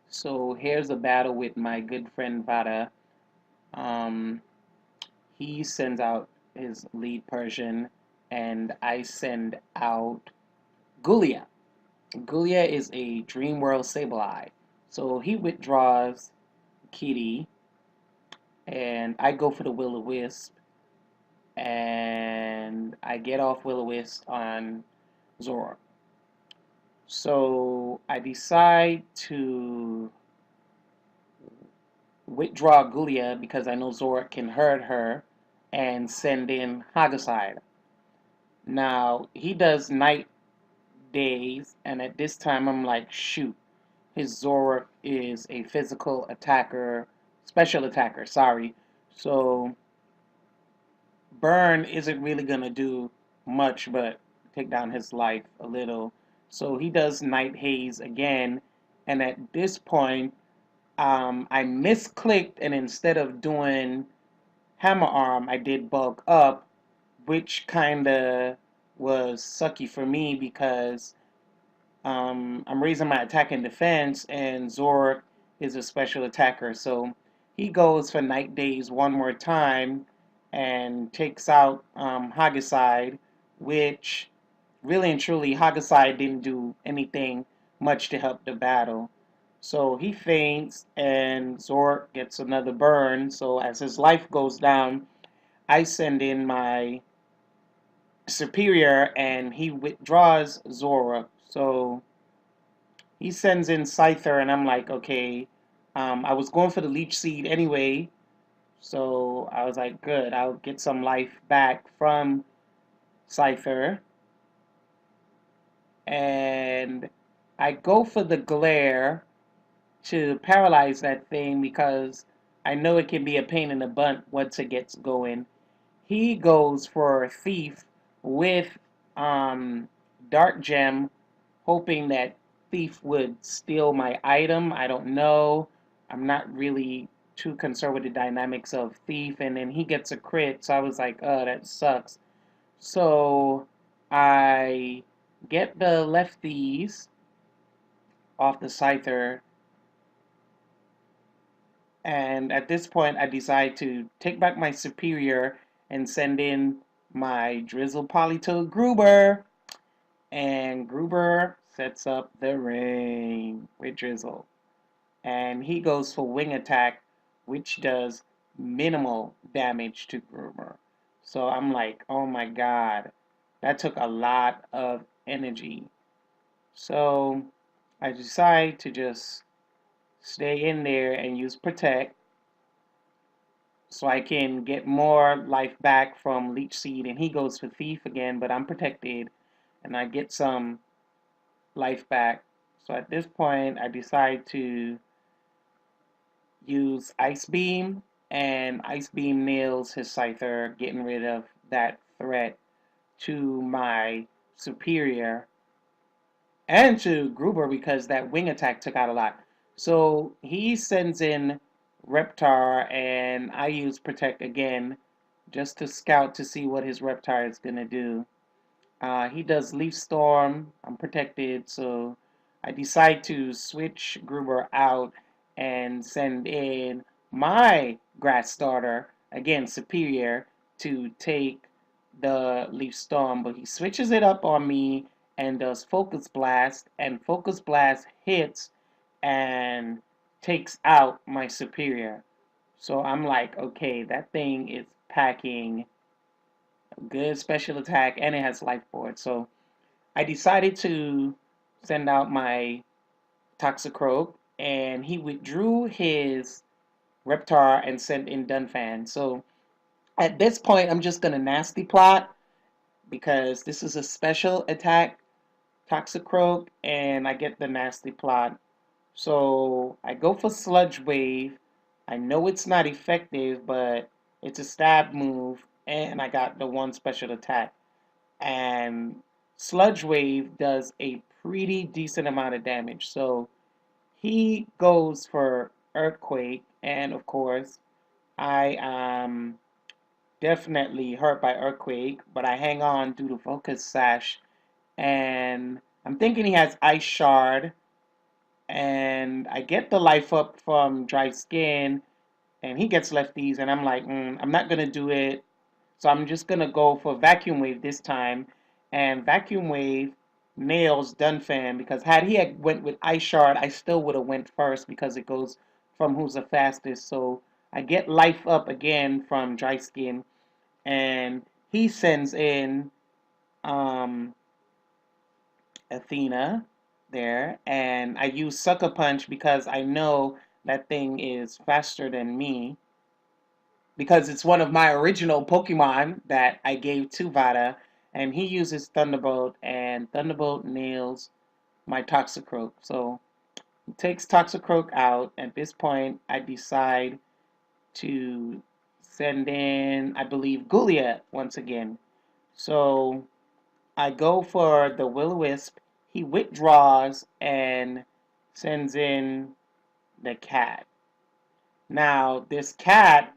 So here's a battle with my good friend Vada. Um, he sends out his lead Persian, and I send out Gulia. Gulia is a Dream World Sableye. So he withdraws Kitty, and I go for the Will-O-Wisp, and I get off Will-O-Wisp on Zora. So I decide to withdraw Gulia because I know Zora can hurt her and send in Hagaside. Now, he does night days, and at this time I'm like, shoot, his Zora is a physical attacker, special attacker, sorry. So, Burn isn't really going to do much but take down his life a little. So, he does Night Haze again, and at this point, I misclicked, and instead of doing Hammer Arm, I did Bulk Up, which kind of was sucky for me because I'm raising my attack and defense, and Zork is a special attacker. So he goes for Night Days one more time and takes out Hagaside, which really and truly, Hagaside didn't do anything much to help the battle. So he faints, and Zork gets another burn. So as his life goes down, I send in my superior, and he withdraws Zora. So he sends in Scyther, and I'm like, okay. I was going for the Leech Seed anyway, so I was like, good, I'll get some life back from Scyther. And I go for the Glare to paralyze that thing because I know it can be a pain in the butt once it gets going. He goes for Thief with Dark Gem, hoping that Thief would steal my item. I don't know. I'm not really too concerned with the dynamics of Thief, and then he gets a crit, so I was like, oh, that sucks. So I get the lefties off the Scyther, and at this point, I decide to take back my superior and send in my Drizzle Politoed Gruber. And Gruber sets up the rain with Drizzle. And he goes for Wing Attack, which does minimal damage to Gruber. So I'm like, oh my god, that took a lot of energy. So I decide to just stay in there and use Protect so I can get more life back from Leech Seed, and he goes for Thief again, but I'm protected, and I get some life back. So at this point, I decide to use Ice Beam, and Ice Beam nails his Scyther, getting rid of that threat to my superior and to Gruber because that wing attack took out a lot. So he sends in Reptar, and I use Protect again just to scout to see what his Reptar is going to do. He does Leaf Storm. I'm protected, so I decide to switch Gruber out and send in my Grass Starter, again Superior, to take the Leaf Storm. But he switches it up on me and does Focus Blast, and Focus Blast hits and takes out my Superior. So I'm like, okay, that thing is packing good special attack, and it has life board. So I decided to send out my Toxicroak, and he withdrew his Reptar and sent in Dunfan. So at this point, I'm just gonna nasty plot because this is a special attack Toxicroak, and I get the nasty plot. So I go for Sludge Wave. I know it's not effective, but it's a stab move, and I got the one special attack. And Sludge Wave does a pretty decent amount of damage. So he goes for Earthquake, and of course, I am definitely hurt by Earthquake, but I hang on due to Focus Sash, and I'm thinking he has Ice Shard, and I get the life up from Dry Skin, and he gets lefties, and I'm like, I'm not gonna do it. So I'm just gonna go for Vacuum Wave this time, and Vacuum Wave nails Dunfan because had he had went with Ice Shard, I still would have went first because it goes from who's the fastest. So I get life up again from Dry Skin, and he sends in um, Athena there, and I use Sucker Punch because I know that thing is faster than me because it's one of my original Pokemon that I gave to Vada, and he uses Thunderbolt, and Thunderbolt nails my Toxicroak. So he takes Toxicroak out. At this point, I decide to send in, I believe, Gulia once again. So I go for the Will-O-Wisp. He withdraws and sends in the cat. Now, this cat,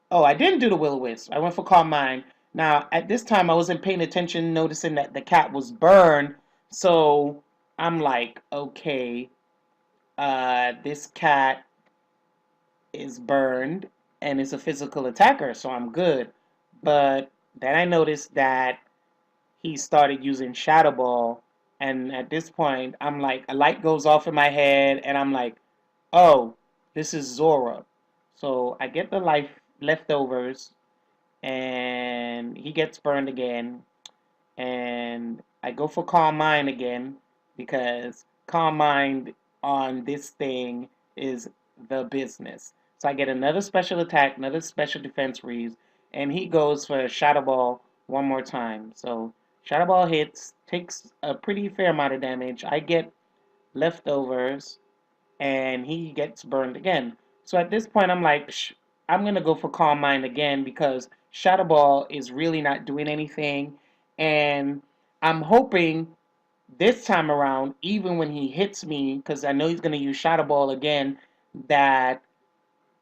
oh, I didn't do the Will-O-Wisp. I went for Calm Mind. Now, at this time, I wasn't paying attention, noticing that the cat was burned. So I'm like, okay, this cat is burned and is a physical attacker, so I'm good. But then I noticed that he started using Shadow Ball, and at this point, I'm like, a light goes off in my head, and I'm like, oh, this is Zora. So I get the life leftovers, and he gets burned again, and I go for Calm Mind again because Calm Mind on this thing is the business. So I get another special attack, another special defense reads, and he goes for Shadow Ball one more time. So Shadow Ball hits, takes a pretty fair amount of damage. I get leftovers, and he gets burned again. So at this point, I'm like, I'm gonna go for Calm Mind again because Shadow Ball is really not doing anything, and I'm hoping this time around, even when he hits me, because I know he's gonna use Shadow Ball again, that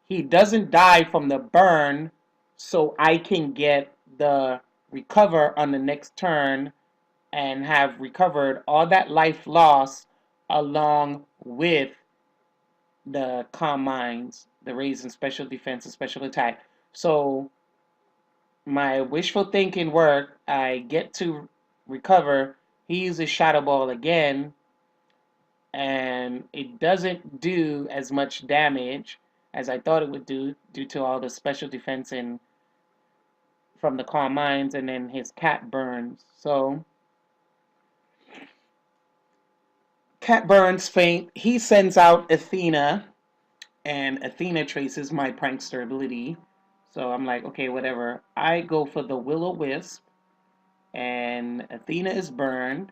he doesn't die from the burn, so I can get the recover on the next turn and have recovered all that life loss along with the Calm Minds, the raise in special defense and special attack. So my wishful thinking worked. I get to recover. He uses Shadow Ball again, and it doesn't do as much damage as I thought it would do due to all the special defense and from the Calm Minds, and then his cat burns. So cat burns faint. He sends out Athena, and Athena traces my prankster ability. So I'm like, okay, whatever. I go for the Will-O-Wisp, and Athena is burned,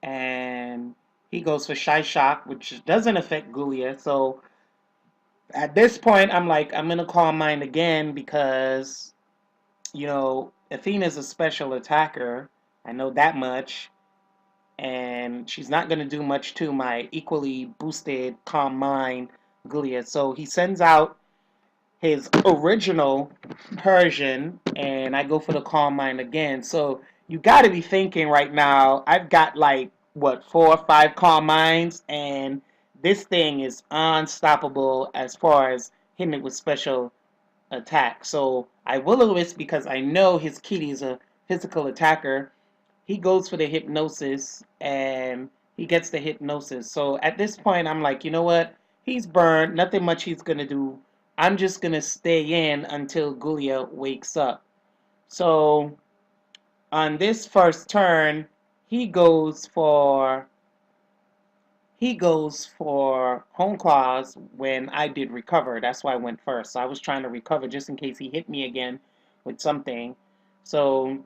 and he goes for Shy Shock, which doesn't affect Gulia. So at this point, I'm like, I'm gonna Calm Mind again because Athena's a special attacker. I know that much, and she's not gonna do much to my equally boosted Calm Mind Gulia. So he sends out his original Persian, and I go for the Calm Mind again. So you got to be thinking right now, I've got like, what, 4 or 5 Calm Minds, and this thing is unstoppable as far as hitting it with special attack. So I Will-O-Wisp because I know his kitty is a physical attacker. He goes for the Hypnosis, and he gets the Hypnosis. So at this point, I'm like, you know what? He's burned. Nothing much he's going to do. I'm just going to stay in until Gulia wakes up. So on this first turn, he goes for Home Claws when I did recover. That's why I went first. So I was trying to recover just in case he hit me again with something. So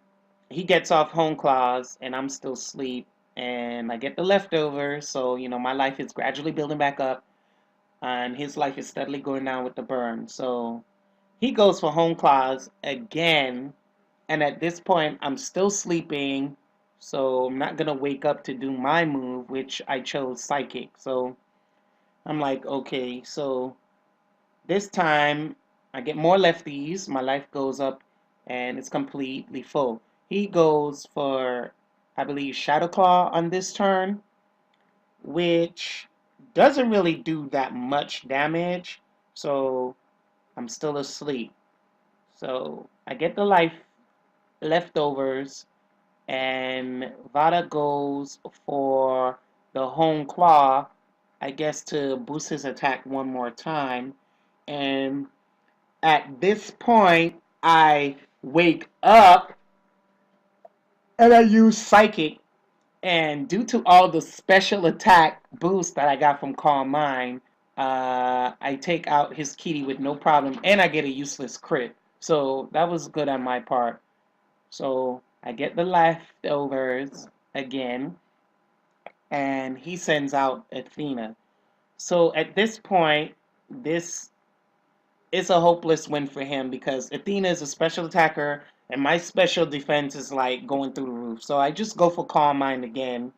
he gets off Home Claws, and I'm still asleep, and I get the leftovers. So my life is gradually building back up, and his life is steadily going down with the burn. So he goes for Home Claws again, and at this point I'm still sleeping, so I'm not gonna wake up to do my move, which I chose Psychic. So I'm like, okay, so this time I get more lefties, my life goes up, and it's completely full. He goes for I believe, Shadow Claw on this turn, which doesn't really do that much damage. So I'm still asleep. So I get the life leftovers, and Vada goes for the home claw, I guess, to boost his attack one more time. And at this point, I wake up and I use Psychic. And due to all the special attack boost that I got from Calm Mind, I take out his kitty with no problem, and I get a useless crit. So that was good on my part. So I get the leftovers again, and he sends out Athena. So at this point, this is a hopeless win for him because Athena is a special attacker, and my special defense is like going through the roof. So I just go for Calm Mind again,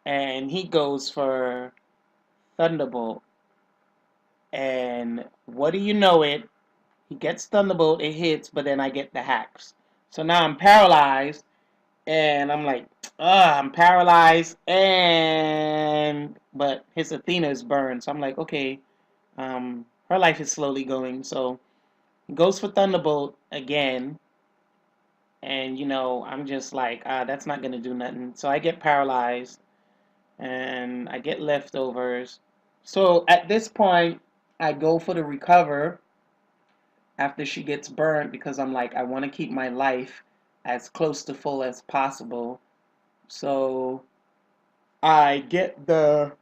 and he goes for Thunderbolt. And what do you know it? He gets Thunderbolt, it hits, but then I get the hacks. So now I'm paralyzed, and I'm like, I'm paralyzed, but his Athena is burned. So I'm like, okay, her life is slowly going. So he goes for Thunderbolt again, and I'm just like, that's not gonna do nothing. So I get paralyzed, and I get leftovers. So at this point, I go for the recover after she gets burned because I'm like, I want to keep my life as close to full as possible. So I get the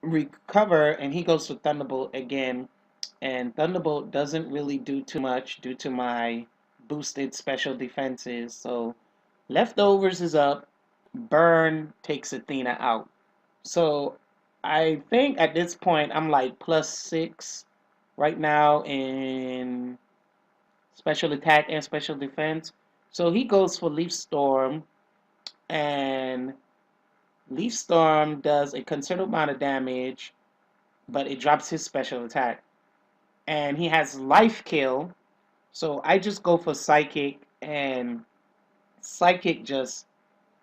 recover, and he goes for Thunderbolt again. And Thunderbolt doesn't really do too much due to my boosted special defenses. So leftovers is up. Burn takes Athena out. So I think at this point I'm like +6 right now in special attack and special defense. So he goes for Leaf Storm, and Leaf Storm does a considerable amount of damage, but it drops his special attack. And he has Life Kill, so I just go for Psychic, and Psychic just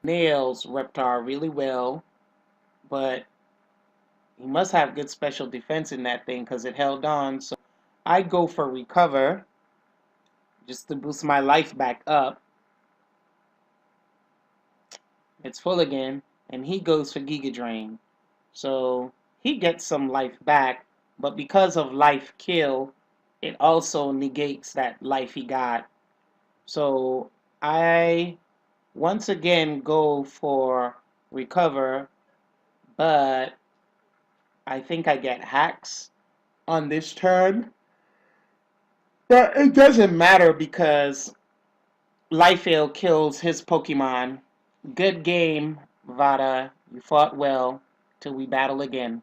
nails Reptar really well, but he must have good special defense in that thing because it held on. So I go for Recover just to boost my life back up. It's full again, and he goes for Giga Drain. So he gets some life back, but because of Life Kill, it also negates that life he got. So I once again go for Recover, but I think I get hacks on this turn. But it doesn't matter because Life-Veil kills his Pokemon. Good game, Vada. You fought well. Till we battle again.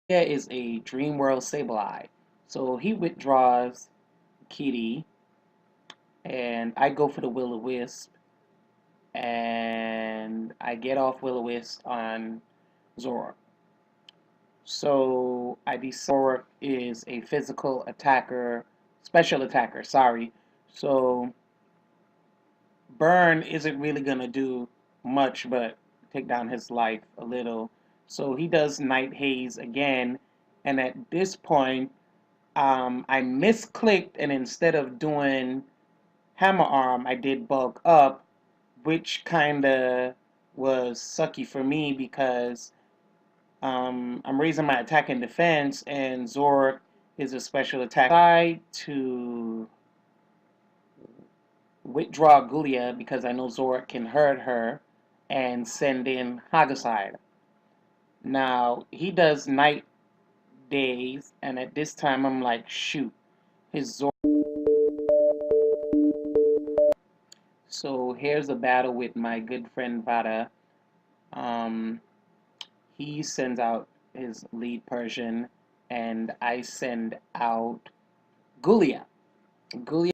Here is a Dream World Sableye. So he withdraws Kitty, and I go for the Will-O-Wisp, and I get off Will-O-Wisp on Zoroark. So I decide is a physical attacker, special attacker, sorry. So Burn isn't really gonna do much but take down his life a little. So he does Night Haze again, and at this point, I misclicked, and instead of doing Hammer Arm, I did Bulk Up, which kinda was sucky for me because I'm raising my attack and defense, and Zord is a special attack. I decide to withdraw Gulia because I know Zord can hurt her, and send in Hagaside. Now, he does Night Days, and at this time I'm like, shoot, his Zord. So here's a battle with my good friend Vada. Um, he sends out his lead Persian, and I send out Gulia. Gulia